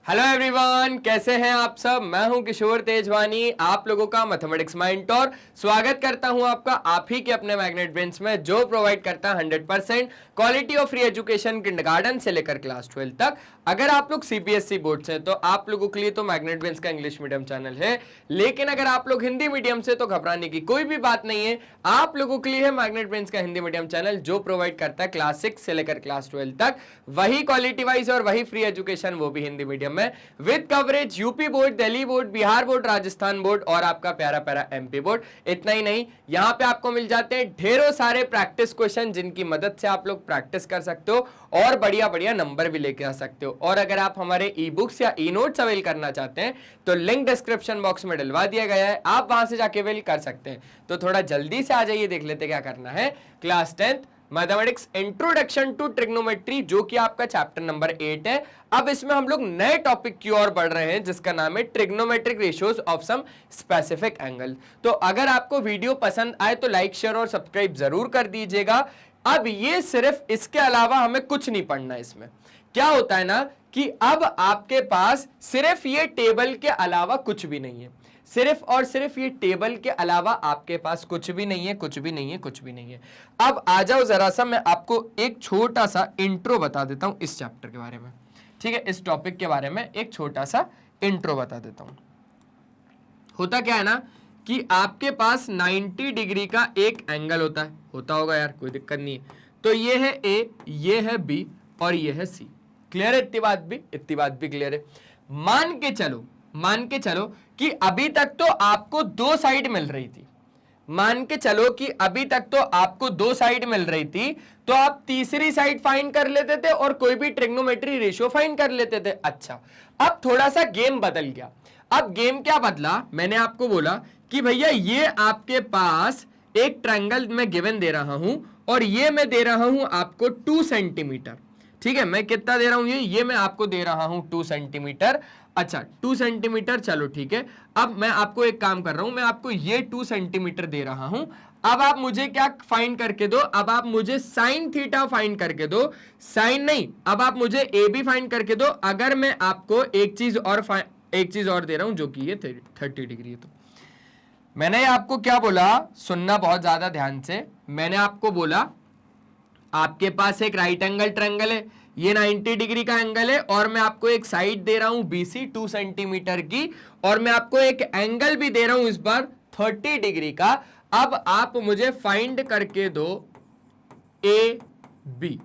Hello everyone, कैसे हैं आप सब। मैं हूं किशोर तेजवानी, आप लोगों का मैथमेटिक्स मेंटर। स्वागत करता हूं आपका आप ही के अपने मैग्नेट ब्रेन्स में, जो प्रोवाइड करता है 100% quality of free education kindergarten से लेकर क्लास 12 तक। अगर आप लोग सीबीएसई बोर्ड से तो आप लोगों के लिए तो मैग्नेट ब्रेन्स का इंग्लिश मीडियम चैनल है, लेकिन अगर आप लोग हिंदी मीडियम से तो घबराने की कोई भी बात नहीं है। आप लोगों के लिए है मैग्नेट ब्रेन्स का हिंदी मीडियम चैनल, जो प्रोवाइड करता है क्लास 6 से लेकर क्लास 12 तक वही क्वालिटी वाइज और वही फ्री एजुकेशन, वो भी हिंदी मीडियम में, with coverage UP board, Delhi board, Bihar board, Rajasthan board और आपका प्यारा प्यारा एमपी बोर्ड। इतना ही नहीं, यहां पे आपको मिल जाते हैं ढेरों सारे प्रैक्टिस क्वेश्चन, जिनकी मदद से आप लोग प्रैक्टिस कर सकते हो और बढ़िया बढ़िया नंबर भी लेके आ सकते हो। और अगर आप हमारे ई बुक्स या ई नोट्स अवेल करना चाहते हैं तो लिंक डिस्क्रिप्शन बॉक्स में डलवा दिया गया है, आप वहां से जाके अवेल कर सकते हैं। तो थोड़ा जल्दी से आ जाइए, देख लेते क्या करना है। Class 10 mathematics introduction to trigonometry, जो कि आपका चैप्टर नंबर 8 है। अब इसमें हम लोग नए टॉपिक की ओर बढ़ रहे हैं, जिसका नाम है trigonometric ratios of some specific angle. तो अगर आपको वीडियो पसंद आए तो लाइक, शेयर और सब्सक्राइब जरूर कर दीजिएगा। अब ये सिर्फ इसके अलावा हमें कुछ नहीं पढ़ना है। इसमें क्या होता है ना कि अब आपके पास सिर्फ ये टेबल के अलावा कुछ भी नहीं है, सिर्फ और सिर्फ ये टेबल के अलावा आपके पास कुछ भी नहीं है, कुछ भी नहीं है, कुछ भी नहीं है। अब आ जाओ जरा सा, मैं आपको एक छोटा सा इंट्रो बता देता हूं इस चैप्टर के बारे में, ठीक है। इस टॉपिक के बारे में एक छोटा सा इंट्रो बता देता हूं। होता क्या है ना कि आपके पास 90 डिग्री का एक एंगल होता होगा यार, कोई दिक्कत नहीं है। तो ये है ए, ये है बी और ये है सी। क्लियर है? इतनी बात भी क्लियर है। मान के चलो कि अभी तक तो आपको दो साइड मिल रही थी। मान के चलो कि अभी तक तो आपको दो साइड मिल रही थी, तो आप तीसरी साइड फाइंड कर लेते थे और कोई भी ट्रिग्नोमेट्री रेशियो फाइंड कर लेते थे। अच्छा, अब थोड़ा सा गेम बदल गया। अब गेम क्या बदला? मैंने आपको बोला कि भैया ये आपके पास एक ट्रायंगल मैं गिवन दे रहा हूं और ये मैं दे रहा हूं आपको 2 सेंटीमीटर। ठीक है, मैं कितना दे रहा हूं? ये मैं आपको दे रहा हूं 2 सेंटीमीटर। अच्छा, 2 सेंटीमीटर, चलो ठीक है। अब मैं आपको एक काम कर रहा हूं, मैं आपको ये 2 सेंटीमीटर दे रहा हूं। अब आप मुझे क्या फाइंड करके दो? अब आप मुझे साइन थीटा फाइंड करके दो। साइन नहीं, अब आप मुझे ए बी फाइंड करके दो। अगर मैं आपको एक चीज और दे रहा हूं, जो कि ये 30 डिग्री है। तो मैंने आपको क्या बोला, सुनना बहुत ज्यादा ध्यान से। मैंने आपको बोला आपके पास एक राइट एंगल ट्रायंगल है, ये 90 डिग्री का एंगल है, और मैं आपको एक साइड दे रहा हूं BC 2 सेंटीमीटर की, और मैं आपको एक एंगल भी दे रहा हूं इस बार 30 डिग्री का। अब आप मुझे फाइंड करके दो AB।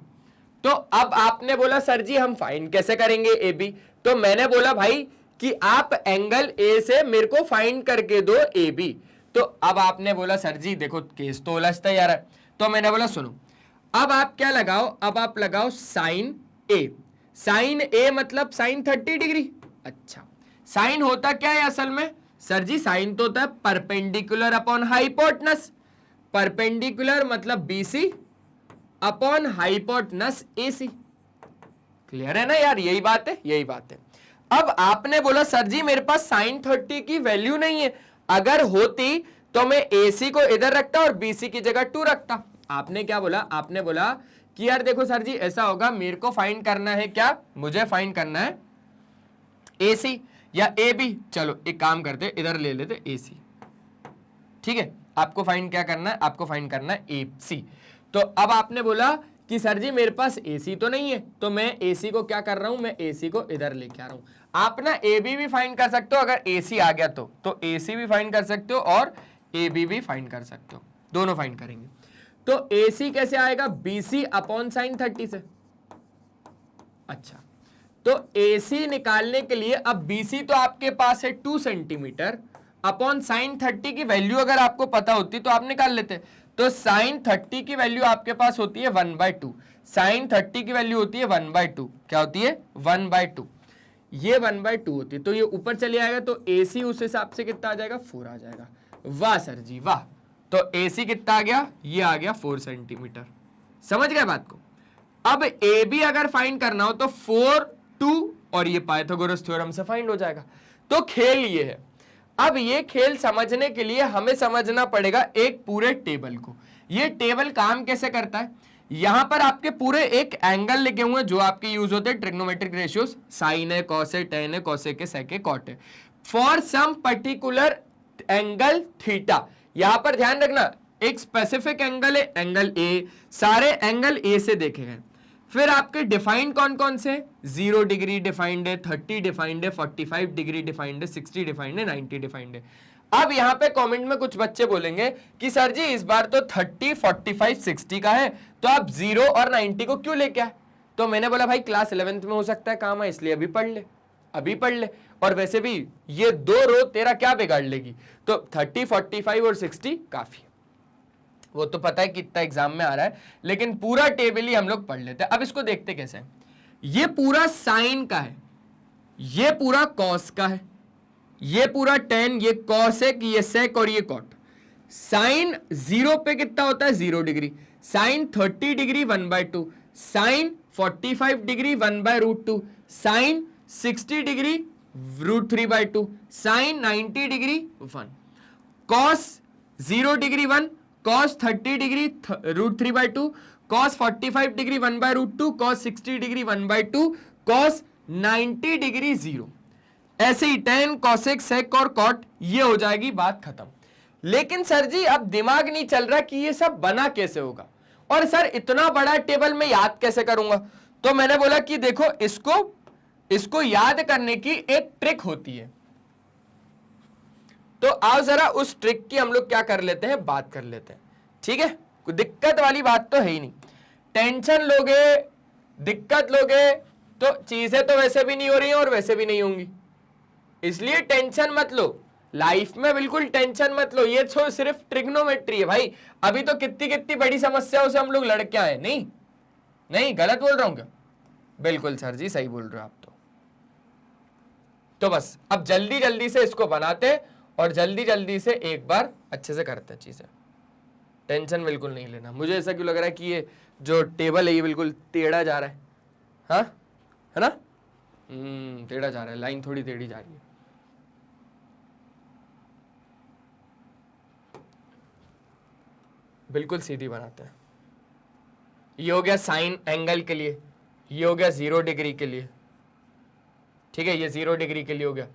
तो अब आपने बोला सर जी हम फाइंड कैसे करेंगे AB? तो मैंने बोला भाई कि आप एंगल A से मेरे को फाइंड करके दो AB। तो अब आपने बोला सर जी देखो केस तो उलझता यार है। तो मैंने बोला सुनो, अब आप क्या लगाओ? अब आप लगाओ साइन A। साइन A मतलब साइन 30 डिग्री। अच्छा, साइन होता क्या है असल में? सर जी साइन तो होता है परपेंडिकुलर अपॉन हाइपोटेनस। परपेंडिकुलर मतलब BC upon hypotenuse AC। Clear है ना यार? यही बात है, यही बात है। अब आपने बोला सर जी मेरे पास साइन 30 की वैल्यू नहीं है, अगर होती तो मैं AC को इधर रखता और BC की जगह 2 रखता। आपने क्या बोला? आपने बोला कि यार देखो सर जी ऐसा होगा, मेरे को फाइंड करना है क्या? मुझे फाइंड करना है AC या AB। चलो एक काम करते, इधर ले लेते AC। ठीक है, आपको फाइंड क्या करना है? आपको फाइंड करना है AC। तो अब आपने बोला कि सर जी मेरे पास AC तो नहीं है, तो मैं AC को क्या कर रहा हूं? मैं AC को इधर लेके आ रहा हूं। आप ना AB भी फाइंड कर सकते हो अगर AC आ गया तो AC भी फाइंड कर सकते हो और AB भी फाइंड कर सकते हो, दोनों फाइंड करेंगे। तो AC कैसे आएगा? BC अपॉन साइन 30 से। अच्छा, तो AC निकालने के लिए अब BC तो आपके पास है 2 सेंटीमीटर अपॉन साइन 30 की वैल्यू अगर आपको पता होती तो आप निकाल लेते। तो साइन 30 की वैल्यू आपके पास होती है 1/2। साइन 30 की वैल्यू होती है 1/2। क्या होती है? 1/2। ये 1/2 होती है, तो ये ऊपर चले आएगा, तो AC उस हिसाब से कितना आ जाएगा? 4 आ जाएगा। वाह सर जी वाह। तो AC कितना आ गया? ये आ गया 4 सेंटीमीटर। समझ गए बात को? अब AB अगर फाइंड करना हो तो 4, 2 और ये पाइथागोरस थ्योरम से फाइंड हो जाएगा। तो खेल ये है। अब ये खेल समझने के लिए हमें समझना पड़ेगा एक पूरे टेबल को। ये टेबल काम कैसे करता है? यहां पर आपके पूरे एक एंगल लिखे हुए हैं जो आपके यूज होते हैं ट्रिग्नोमेट्रिक रेशियोज, साइन है, कॉस है, टेन है, कोसेक है, सेक है, कॉट है, for some particular angle theta. यहां पर ध्यान रखना एक स्पेसिफिक एंगल है एंगल ए, सारे एंगल ए से देखे गए। फिर आपके डिफाइंड कौन कौन से, 0 डिग्री डिफाइंड है, 30 डिफाइंड है, 45 डिग्री डिफाइंड है, 60 डिफाइंड है, 90 डिफाइंड है। अब यहां पे कमेंट में कुछ बच्चे बोलेंगे कि सर जी इस बार तो 30, 45, 60 का है, तो आप 0 और 90 को क्यों लेके आए? तो मैंने बोला भाई क्लास 11th में हो सकता है काम है, इसलिए अभी पढ़ ले, अभी पढ़ ले। और वैसे भी ये दो रो तेरा क्या बिगाड़ लेगी, तो 30, 45 और 60 काफी है। वो तो पता है कितना एग्जाम में आ रहा है, लेकिन पूरा टेबल ही हम लोग पढ़ लेते हैं। अब इसको देखते कैसे है। ये पूरा साइन का है, ये पूरा कॉस का है, ये पूरा टेन, ये कॉसेक, ये सेक और ये कॉट। साइन 0 पे कितना होता है, 0 degree. Sine 30 degree 1/2, sine 45 degree 1/√2, sine 60 degree √3/2, sine 90 degree 1, cos 0 degree 1, cos 30 degree √3/2, cos 45 degree 1/√2, cos 60 degree 1/2, cos 90 degree 0। ऐसे ही टेन, कॉसेक, सेक और कॉट, ये हो जाएगी बात खत्म। लेकिन सर जी अब दिमाग नहीं चल रहा कि ये सब बना कैसे होगा, और सर इतना बड़ा टेबल में याद कैसे करूंगा। तो मैंने बोला कि देखो इसको याद करने की एक ट्रिक होती है। तो आओ जरा उस ट्रिक की हम लोग क्या कर लेते हैं, बात कर लेते हैं। ठीक है, कोई दिक्कत वाली बात तो है ही नहीं। टेंशन लोगे, दिक्कत लोगे तो चीजें तो वैसे भी नहीं हो रही हैं और वैसे भी नहीं होंगी, इसलिए टेंशन मत लो। लाइफ में बिल्कुल टेंशन मत लो, ये तो सिर्फ ट्रिग्नोमेट्री है भाई। अभी तो कितनी कितनी बड़ी समस्याओं से हम लोग लड़के आए। नहीं नहीं, गलत बोल रहा हूं क्या? बिल्कुल सर जी सही बोल रहे हो आप। तो बस अब जल्दी जल्दी से इसको बनाते और जल्दी जल्दी से एक बार अच्छे से करते चीजें। टेंशन बिल्कुल नहीं लेना। मुझे ऐसा क्यों लग रहा है कि ये जो टेबल है ये बिल्कुल टेढ़ा जा रहा है, हाँ है ना? टेढ़ा जा रहा है, लाइन थोड़ी टेढ़ी जा रही है। बिल्कुल सीधी बनाते हैं। ये हो गया साइन एंगल के लिए, ये हो गया 0 डिग्री के लिए, ठीक है, ये 0 डिग्री के लिए हो गया,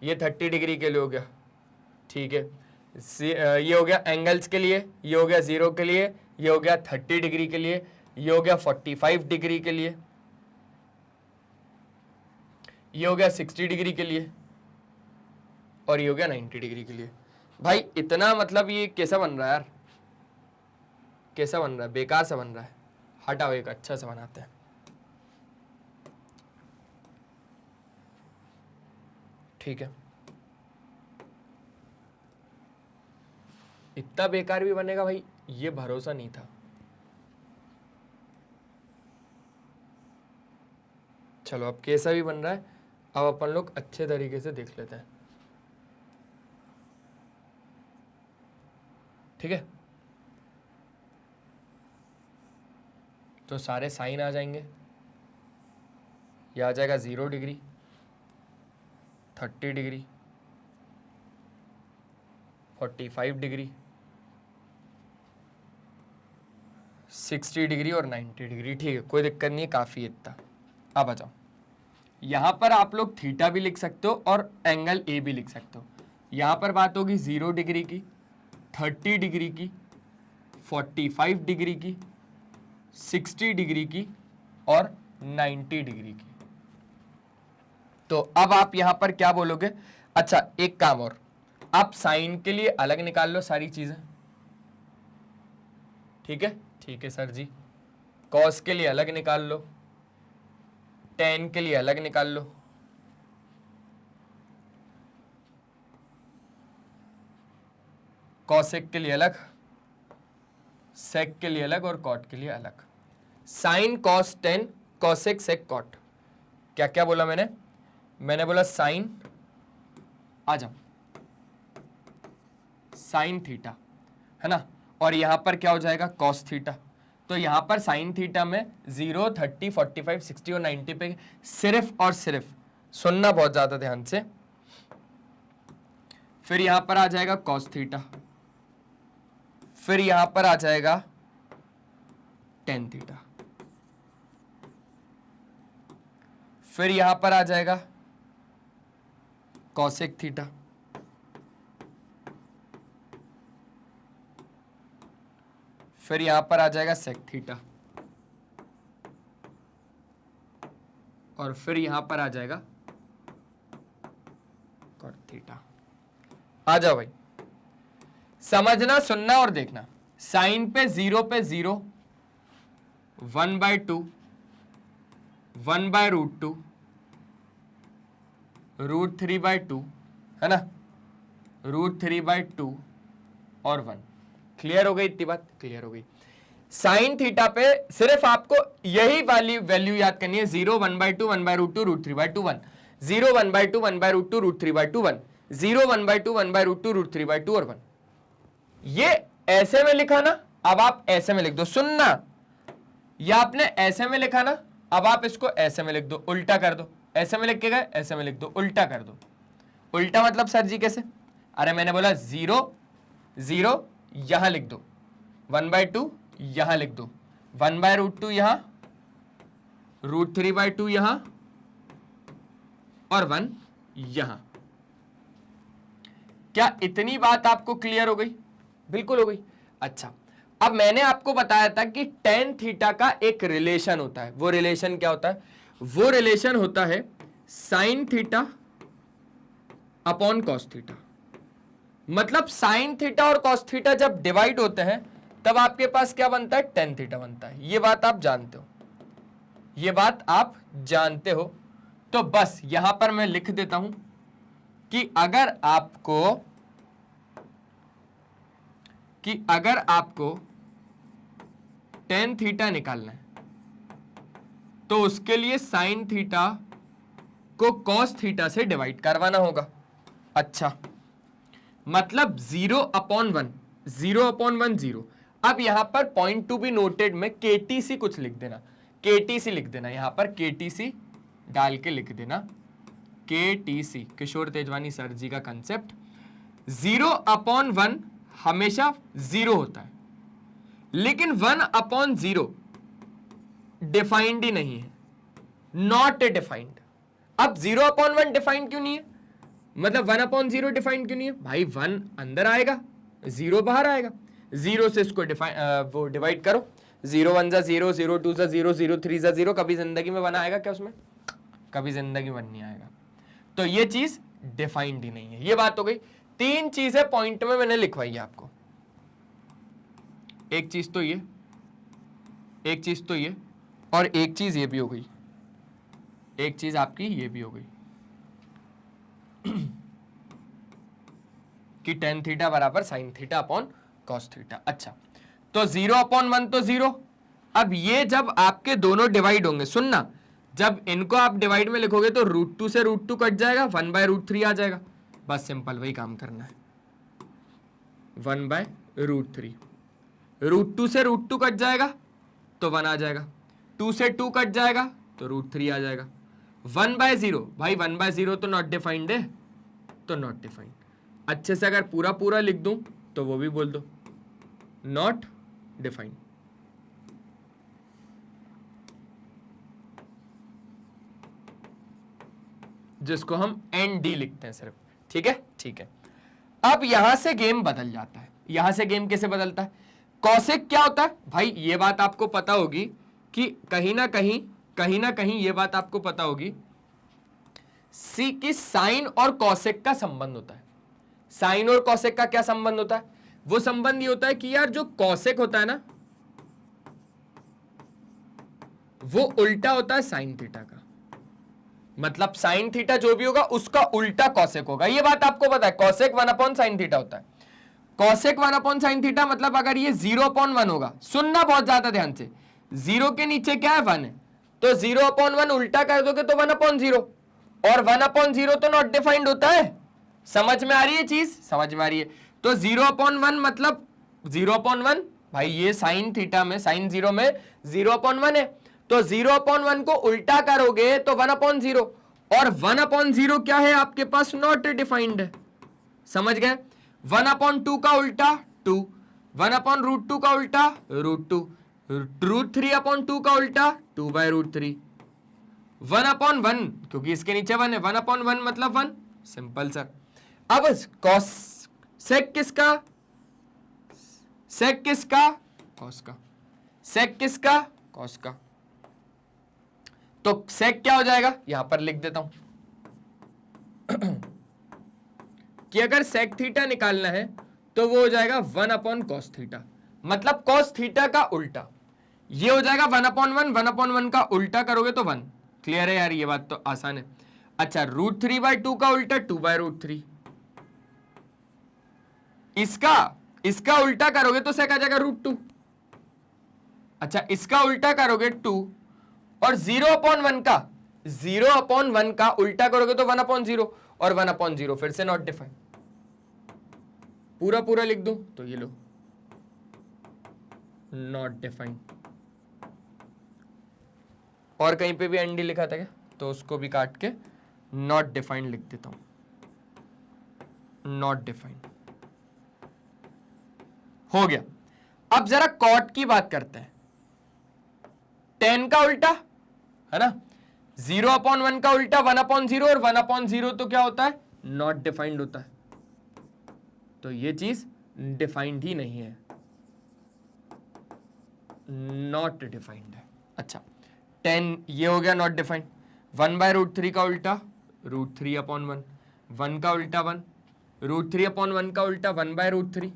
ये 30 डिग्री के लिए हो गया, ठीक है, ये हो गया एंगल्स के लिए, ये हो गया 0 के लिए, ये हो गया 30 डिग्री के लिए, ये हो गया 45 डिग्री के लिए, ये हो गया 60 डिग्री के लिए, और ये हो गया 90 डिग्री के लिए। भाई इतना मतलब ये कैसा बन रहा है यार, कैसा बन रहा है, बेकार सा बन रहा है। हटाओ, एक अच्छा सा बनाते हैं। ठीक है, इतना बेकार भी बनेगा भाई, ये भरोसा नहीं था। चलो अब कैसा भी बन रहा है, अब अपन लोग अच्छे तरीके से देख लेते हैं। ठीक है, तो सारे साइन आ जाएंगे। ये आ जाएगा 0 डिग्री, 30 डिग्री, 45 डिग्री, 60 डिग्री और 90 डिग्री। ठीक है, कोई दिक्कत नहीं है, काफ़ी है इतना। अब आ जाओ, यहाँ पर आप लोग थीटा भी लिख सकते हो और एंगल ए भी लिख सकते हो। यहाँ पर बात होगी 0 डिग्री की, 30 डिग्री की, 45 डिग्री की, 60 डिग्री की और 90 डिग्री की। तो अब आप यहां पर क्या बोलोगे? अच्छा एक काम और, आप साइन के लिए अलग निकाल लो सारी चीजें। ठीक है, ठीक है सर जी। कॉस के लिए अलग निकाल लो, टेन के लिए अलग निकाल लो, कॉसेक के लिए अलग, सेक के लिए अलग और कॉट के लिए अलग। साइन, कॉस, टेन, कॉसेक, सेक, कॉट। क्या क्या बोला मैंने? मैंने बोला साइन, आ जाओ, साइन थीटा, है ना, और यहां पर क्या हो जाएगा? Cos theta. तो यहां पर साइन थीटा में 0, 30, 45, 60 और 90 पे सिर्फ और सिर्फ सुनना बहुत ज्यादा ध्यान से। फिर यहां पर आ जाएगा कॉस थीटा, फिर यहां पर आ जाएगा टेन थीटा। फिर यहां पर आ जाएगा कॉसेक थीटा, फिर यहां पर आ जाएगा सेक थीटा, और फिर यहां पर आ जाएगा कॉट थीटा। आ जाओ भाई, समझना, सुनना और देखना। साइन पे 0, 1/2, 1/√2, √3/2, है ना, √3/2 और 1। क्लियर हो गई इतनी बात? क्लियर हो गई। साइन थीटा पे सिर्फ आपको यही वाली वैल्यू याद करनी है, 0, 1/2, 1/√2, √3/2, 1, 0, 1/2, 1/√2, √3/2, 1, 0, 1/2, 1/√2, √3/2 और 1। ये ऐसे में लिखा ना, अब आप ऐसे में लिख दो। सुनना, या आपने ऐसे में लिखा ना, अब आप इसको ऐसे में लिख दो, उल्टा कर दो। ऐसे में लिख के गए, ऐसे में लिख दो, उल्टा कर दो। उल्टा मतलब सर जी कैसे? अरे मैंने बोला 0, 0 यहां लिख दो, 1/2 यहां लिख दो, 1/√2 यहां, √3/2 यहां और 1 यहां। क्या इतनी बात आपको क्लियर हो गई? बिल्कुल हो गई। अच्छा, अब मैंने आपको बताया था कि टेन थीटा का एक रिलेशन होता है। वो रिलेशन क्या होता है? वो रिलेशन होता है sine theta upon cos theta. मतलब साइन थीटा और कॉस थीटा जब डिवाइड होते हैं तब आपके पास क्या बनता है? टेन थीटा बनता है। ये बात आप जानते हो, ये बात आप जानते हो। तो बस यहां पर मैं लिख देता हूं कि अगर आपको टेन थीटा निकालना है तो उसके लिए साइन थीटा को कॉस थीटा से डिवाइड करवाना होगा। अच्छा, मतलब 0/1, 0/1 0। अब यहां पर पॉइंट टू बी नोटेड में केटीसी कुछ लिख देना, केटीसी लिख देना, यहां पर केटीसी डाल के लिख देना, केटीसी, किशोर तेजवानी सर जी का कंसेप्ट। 0/1 हमेशा 0 होता है, लेकिन 1/0 डिफाइंड ही नहीं है, नॉट डिफाइंड। अब 0/1 डिफाइंड क्यों नहीं है? मतलब 1/0 डिफाइंड क्यों नहीं है? भाई 1 अंदर आएगा, 0 बाहर आएगा। 0 से इसको वो डिवाइड करो, 0 1 जा 0, 0 2 जा 0, 0 3 जा 0। कभी जिंदगी में 1 आएगा क्या उसमें? कभी जिंदगी में 1 नहीं आएगा। तो ये चीज डिफाइंड ही नहीं है। ये बात हो गई। 3 चीजें पॉइंट में मैंने लिखवाई है आपको। एक चीज तो ये, एक चीज तो ये, और एक चीज ये भी हो गई, एक चीज आपकी ये भी हो गई कि टेन थीटा बराबर sine theta upon cos theta. अच्छा, तो 0/1 तो 0। अब ये जब आपके दोनों डिवाइड होंगे, सुनना, जब इनको आप डिवाइड में लिखोगे तो √2 से √2 कट जाएगा, 1/√3 आ जाएगा। बस सिंपल वही काम करना है, 1/√3। √2 से √2 कट जाएगा तो 1 आ जाएगा, 2 से 2 कट जाएगा तो √3 आ जाएगा। 1/0, भाई 1/0 तो नॉट डिफाइंड है, तो नॉट डिफाइंड। अच्छे से अगर पूरा पूरा लिख दूं तो वो भी बोल दो, नॉट डिफाइंड। जिसको हम ND लिखते हैं सिर्फ। ठीक है, ठीक है। अब यहां से गेम बदल जाता है। यहां से गेम कैसे बदलता है? कॉसेक क्या होता है? भाई ये बात आपको पता होगी कि कहीं ना कहीं ये बात आपको पता होगी सी की साइन और कॉसेक का संबंध होता है। साइन और कॉसेक का क्या संबंध होता है? वो संबंध ये होता है कि यार जो कॉसेक होता है ना, वो उल्टा होता है साइन थीटा का। मतलब साइन थीटा जो भी होगा उसका उल्टा कॉसेक होगा। ये बात आपको पता है, कॉसेक 1/sin थीटा होता है। कॉसेक 1/sin थीटा मतलब अगर ये 0/1 होगा, सुनना बहुत ज्यादा ध्यान से, 0 के नीचे क्या है? 1 है, तो 0/1 उल्टा कर दोगे तो 1/0, और 1/0 तो नॉट डिफाइंड होता है। समझ में आ रही है चीज? समझ में आ रही है। तो 0/1 मतलब 0/1, भाई ये साइन थीटा में, साइन 0 में 0/1 है, तो 0/1 को उल्टा करोगे तो 1/0, और 1/0 क्या है आपके पास? नॉट डिफाइंड है। समझ गए? 1/2 का उल्टा 2, 1/√2 का उल्टा √2, √3/2 का उल्टा 2/√3, 1/1 क्योंकि इसके नीचे 1 है, 1/1 मतलब 1, सिंपल सर। अब कॉस सेक किसका, सेक किसका, कॉस का, सेक किसका, कॉस का। तो सेक क्या हो जाएगा, यहां पर लिख देता हूं कि अगर सेक थीटा निकालना है तो वो हो जाएगा 1/cos थीटा, मतलब cos थीटा का उल्टा। ये हो जाएगा 1/1, 1/1 का उल्टा करोगे तो 1। क्लियर है यार, ये बात तो आसान है। अच्छा, √3/2 का उल्टा 2/√3, इसका उल्टा करोगे तो सेक आ जाएगा √2। अच्छा, इसका उल्टा करोगे 2, और 0/1 का उल्टा करोगे तो 1/0, और 1/0 फिर से नॉट डिफाइंड। पूरा लिख दूं तो ये लो, नॉट डिफाइंड। और कहीं पे भी एनडी लिखा था क्या, तो उसको भी काट के नॉट डिफाइंड लिख देता हूं, नॉट डिफाइंड हो गया। अब जरा कॉट की बात करते हैं। tan का उल्टा है ना, 0/1 का उल्टा 1/0, और 1/0 तो क्या होता है, नॉट डिफाइंड होता है। तो ये चीज डिफाइंड ही नहीं है, नॉट डिफाइंड है। अच्छा, 10 ये हो गया नॉट डिफाइंड। 1/√3 का उल्टा √3/1, 1 का उल्टा 1, √3/1 का उल्टा 1/√3।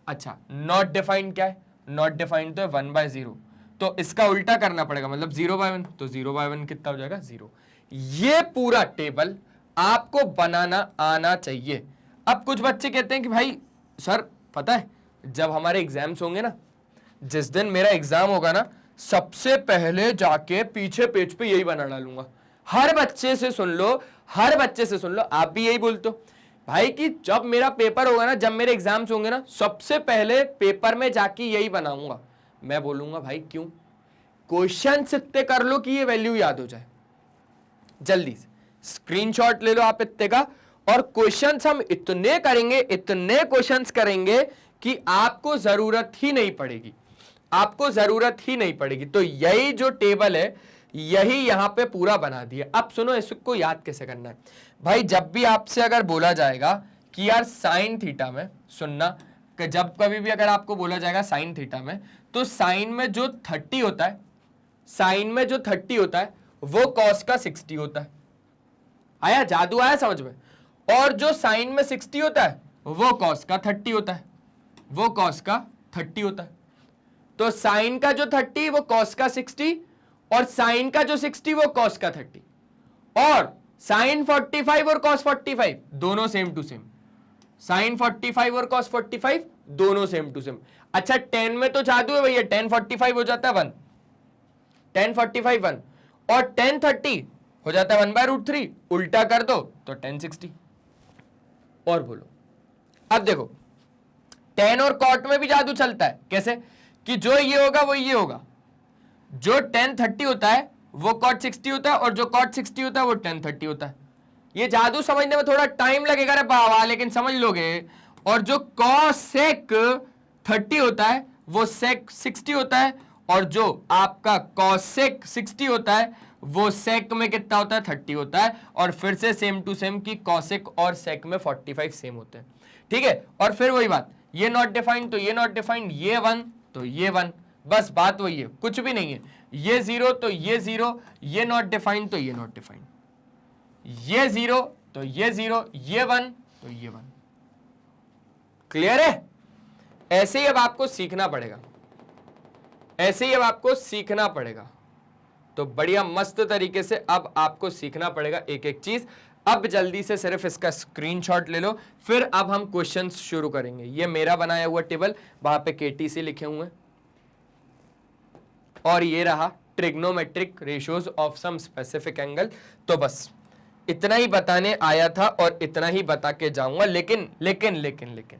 अच्छा, नॉट डिफाइंड क्या है, नॉट डिफाइंड तो है 1/0, तो इसका उल्टा करना पड़ेगा, मतलब 0/1, तो 0/1 कितना हो जाएगा, 0। ये पूरा टेबल आपको बनाना आना चाहिए। अब कुछ बच्चे कहते हैं कि भाई सर पता है, जब हमारे एग्जाम्स होंगे ना, जिस दिन मेरा एग्जाम होगा ना, सबसे पहले जाके पीछे पेज पे यही बना डालूंगा। हर बच्चे से सुन लो, हर बच्चे से सुन लो, आप भी यही बोलते हो भाई कि जब मेरा पेपर होगा ना, जब मेरे एग्जाम्स होंगे ना, सबसे पहले पेपर में जाके यही बनाऊंगा। मैं बोलूंगा भाई क्यों, क्वेश्चन इतने कर लो कि ये वैल्यू याद हो जाए। जल्दी से स्क्रीनशॉट ले लो आप इतने का, और क्वेश्चंस हम इतने करेंगे, इतने क्वेश्चंस करेंगे कि आपको जरूरत ही नहीं पड़ेगी, आपको जरूरत ही नहीं पड़ेगी। तो यही जो टेबल है, यही यहां पे पूरा बना दिया। अब सुनो इसको याद कैसे करना है भाई। जब भी आपसे अगर बोला जाएगा कि यार साइन थीटा में, सुनना कि जब कभी भी अगर आपको बोला जाएगा साइन थीटा में, तो साइन में जो 30 होता है, साइन में जो 30 होता है वो कॉस का 60 होता है। आया, जादू आया समझ में। और जो साइन में 60 होता है वो कॉस का 30 होता है, वो कॉस का 30 होता है। तो साइन का जो 30 वो कॉस का 60, और साइन का जो 60 वो कॉस का 30, और साइन 45 और कॉस 45 दोनों सेम टू सेम, साइन 45 और कॉस 45 दोनों सेम टू सेम। अच्छा, 10 में तो जादू है भैया, 10 45 हो जाता है 1, 10 45 1, और 10 30 हो जाता है 1/√3, उल्टा कर दो तो 10 60। और बोलो, अब देखो 10 और कॉट में भी जादू चलता है। कैसे कि जो ये होगा वो ये होगा, जो 10 30 होता है वो कॉट 60 होता है, और जो कॉट 60 होता है वो 10 30 होता है। ये जादू समझने में थोड़ा टाइम लगेगा रे बाबा, लेकिन समझ लोगे। और जो कॉसेक 30 होता है वो सेक 60 होता है, और जो आपका कॉसेक 60 होता है वो सेक में कितना होता है, 30 होता है। और फिर से सेम टू सेम की कॉसेक और सेक में 45 सेम होते हैं। ठीक है, और फिर वही बात, ये नॉट डिफाइंड तो ये नॉट डिफाइंड, ये 1 तो ये 1, बस बात वही है, कुछ भी नहीं है। ये 0 तो ये 0, ये नॉट डिफाइंड तो ये नॉट डिफाइंड, ये 0 तो ये 0, ये 1 तो ये 1। क्लियर है? ऐसे ही अब आपको सीखना पड़ेगा, ऐसे ही अब आपको सीखना पड़ेगा। तो बढ़िया मस्त तरीके से अब आपको सीखना पड़ेगा एक एक चीज। अब जल्दी से सिर्फ इसका स्क्रीनशॉट ले लो, फिर अब हम क्वेश्चंस शुरू करेंगे। ये मेरा बनाया हुआ टेबल, वहां पे केटीसी लिखे हुए हैं, और ये रहा trigonometric ratios of some specific angle. तो बस इतना ही बताने आया था और इतना ही बता के जाऊंगा। लेकिन लेकिन लेकिन लेकिन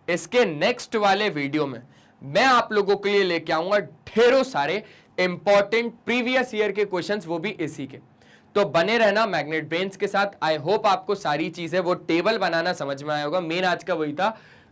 इसके नेक्स्ट वाले वीडियो में मैं आप लोगों के लिए लेके आऊंगा ढेरों सारे इंपॉर्टेंट प्रीवियस ईयर के क्वेश्चंस, वो भी इसी के। तो बने रहना मैग्नेट ब्रेन्स के साथ। आई होप आपको सारी चीजें, वो टेबल बनाना समझ में आया होगा। मेन आज का वही था,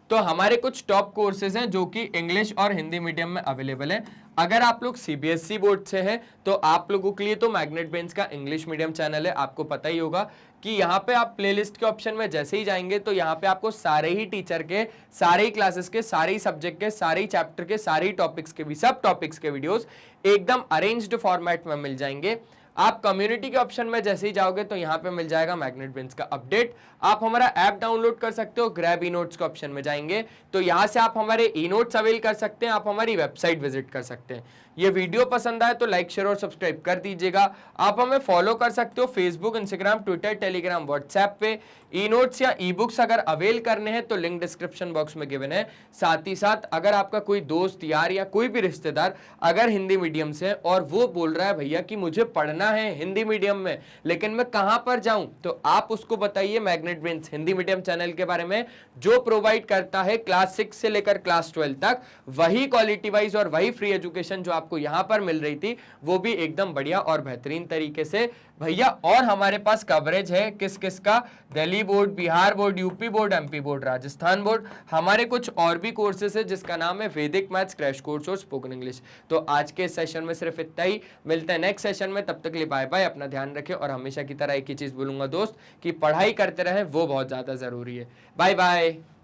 तो हमारे कुछ टॉप कोर्सेज हैं जो कि इंग्लिश और हिंदी मीडियम में अवेलेबल हैं। अगर आप लोग सीबीएसई बोर्ड से हैं तो आप लोगों के लिए तो मैग्नेट ब्रेन्स का इंग्लिश मीडियम चैनल है। आपको पता ही होगा कि यहाँ पे आप प्लेलिस्ट के ऑप्शन में जैसे ही जाएंगे तो यहाँ पे आपको सारे ही टीचर के, सारे ही क्लासेस के, सारे ही सब्जेक्ट के, सारे ही चैप्टर के, सारे ही टॉपिक्स के भी, सब टॉपिक्स के वीडियोस एकदम अरेंज्ड फॉर्मेट में मिल जाएंगे। आप कम्युनिटी के ऑप्शन में जैसे ही जाओगे तो यहाँ पे मिल जाएगा मैग्नेट ब्रेन्स का अपडेट। आप हमारा ऐप डाउनलोड कर सकते हो, ग्रैब ई नोट्स के ऑप्शन में जाएंगे तो यहाँ से आप हमारे ई नोट्स अवेल कर सकते हैं, आप हमारी वेबसाइट विजिट कर सकते हैं। ये वीडियो पसंद आए तो लाइक, शेयर और सब्सक्राइब कर दीजिएगा। आप हमें फॉलो कर सकते हो Facebook, Instagram, Twitter, Telegram, WhatsApp पे। ई नोट्स या ई बुक्स अगर अवेल करने हैं तो लिंक डिस्क्रिप्शन बॉक्स में गिवन है। साथ ही साथ अगर आपका कोई दोस्त, यार या कोई भी रिश्तेदार अगर हिंदी मीडियम से है और वो बोल रहा है भैया कि मुझे पढ़ना है हिंदी मीडियम में लेकिन मैं कहां पर जाऊं, तो आप उसको बताइए magnet brains Hindi medium channel के बारे में, जो प्रोवाइड करता है क्लास 6 से लेकर क्लास 12 तक वही क्वालिटी वाइज और वही फ्री एजुकेशन जो आपको यहां पर मिल रही थी, वो भी एकदम बढ़िया और बेहतरीन तरीके से भैया। और हमारे पास कवरेज है किस किस का, Delhi board, Bihar board, UP board, MP board, Rajasthan board. हमारे कुछ और भी कोर्सेज है जिसका नाम है वैदिक मैथ्स क्रैश कोर्स और स्पोकन इंग्लिश। तो आज के सेशन में सिर्फ इतना ही, मिलते हैं नेक्स्ट सेशन में, तब तक के लिए बाय बाय, अपना ध्यान रखें और हमेशा की तरह एक ही चीज बोलूंगा दोस्त कि पढ़ाई करते रहें, वो बहुत ज्यादा जरूरी है। Bye bye.